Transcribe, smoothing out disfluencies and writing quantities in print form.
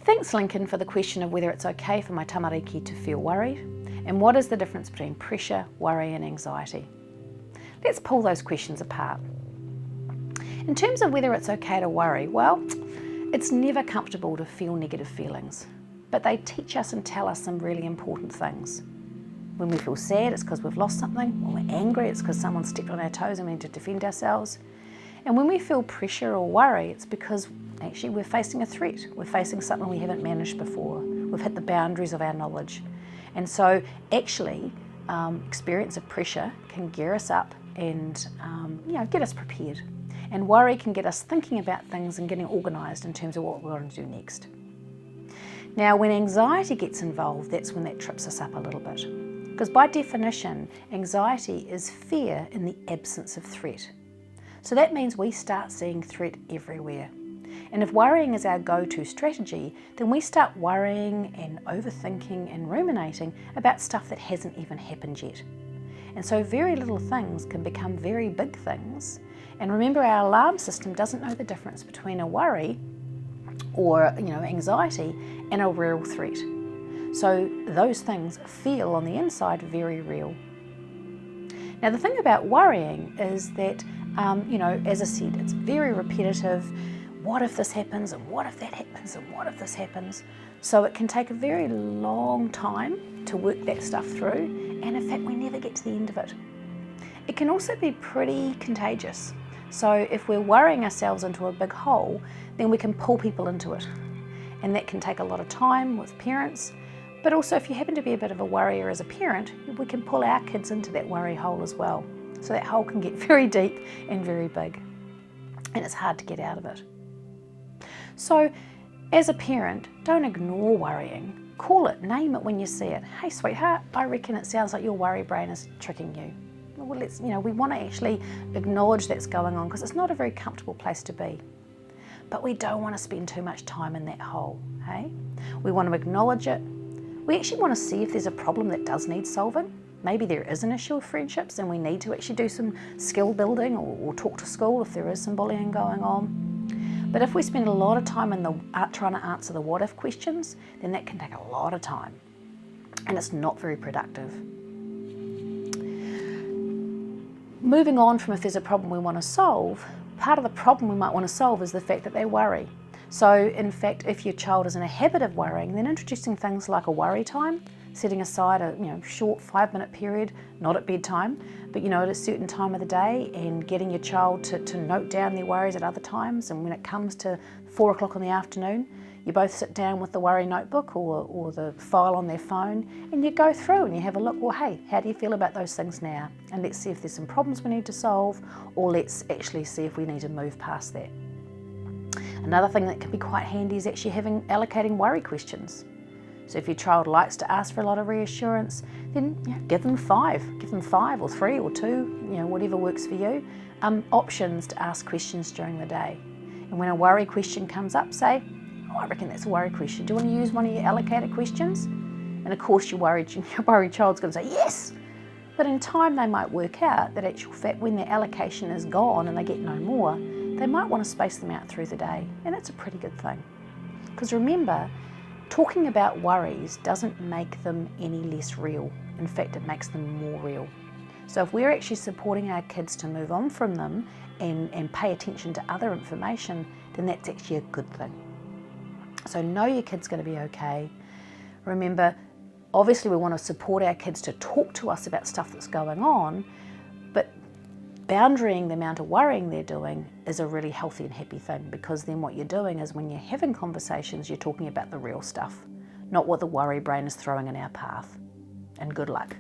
Thanks, Lincoln, for the question of whether it's okay for my tamariki to feel worried, and what is the difference between pressure, worry and anxiety. Let's pull those questions apart. In terms of whether it's okay to worry, well, it's never comfortable to feel negative feelings, but they teach us and tell us some really important things. When we feel sad, it's because we've lost something. When we're angry, it's because someone stepped on our toes and we need to defend ourselves. And when we feel pressure or worry, it's because actually we're facing a threat. We're facing something we haven't managed before. We've hit the boundaries of our knowledge. And so actually, experience of pressure can gear us up and get us prepared. And worry can get us thinking about things and getting organised in terms of what we're going to do next. Now, when anxiety gets involved, that's when that trips us up a little bit. Because by definition, anxiety is fear in the absence of threat. So that means we start seeing threat everywhere. And if worrying is our go-to strategy, then we start worrying and overthinking and ruminating about stuff that hasn't even happened yet. And so very little things can become very big things. And remember, our alarm system doesn't know the difference between a worry or anxiety and a real threat. So those things feel on the inside very real. Now the thing about worrying is that, as I said, it's very repetitive. What if this happens, and what if that happens, and what if this happens? So it can take a very long time to work that stuff through, and in fact we never get to the end of it. It can also be pretty contagious. So if we're worrying ourselves into a big hole, then we can pull people into it. And that can take a lot of time with parents, but also if you happen to be a bit of a worrier as a parent, we can pull our kids into that worry hole as well. So that hole can get very deep and very big, and it's hard to get out of it. So as a parent, don't ignore worrying. Call it, name it when you see it. Hey sweetheart, I reckon it sounds like your worry brain is tricking you. Well, we want to actually acknowledge that's going on because it's not a very comfortable place to be. But we don't want to spend too much time in that hole, hey? We want to acknowledge it. We actually want to see if there's a problem that does need solving. Maybe there is an issue with friendships and we need to actually do some skill building or talk to school if there is some bullying going on. But if we spend a lot of time trying to answer the what if questions, then that can take a lot of time and it's not very productive. Moving on from if there's a problem we want to solve, part of the problem we might want to solve is the fact that they worry. So in fact, if your child is in a habit of worrying, then introducing things like a worry time, setting aside a short 5-minute period, not at bedtime, but at a certain time of the day, and getting your child to note down their worries at other times. And when it comes to 4 o'clock in the afternoon, you both sit down with the worry notebook or the file on their phone, and you go through and you have a look, well, hey, how do you feel about those things now? And let's see if there's some problems we need to solve, or let's actually see if we need to move past that. Another thing that can be quite handy is actually allocating worry questions. So if your child likes to ask for a lot of reassurance, then give them 5. Give them 5 or 3 or 2, whatever works for you, options to ask questions during the day. And when a worry question comes up, say, oh, I reckon that's a worry question. Do you want to use one of your allocated questions? And of course your worried child's going to say yes. But in time they might work out that actual fact when their allocation is gone and they get no more, they might want to space them out through the day. And that's a pretty good thing. Because remember, talking about worries doesn't make them any less real. In fact, it makes them more real. So if we're actually supporting our kids to move on from them and pay attention to other information, then that's actually a good thing. So know your kid's going to be okay. Remember, obviously we want to support our kids to talk to us about stuff that's going on, but boundarying the amount of worrying they're doing is a really healthy and happy thing, because then what you're doing is when you're having conversations, you're talking about the real stuff, not what the worry brain is throwing in our path. And good luck.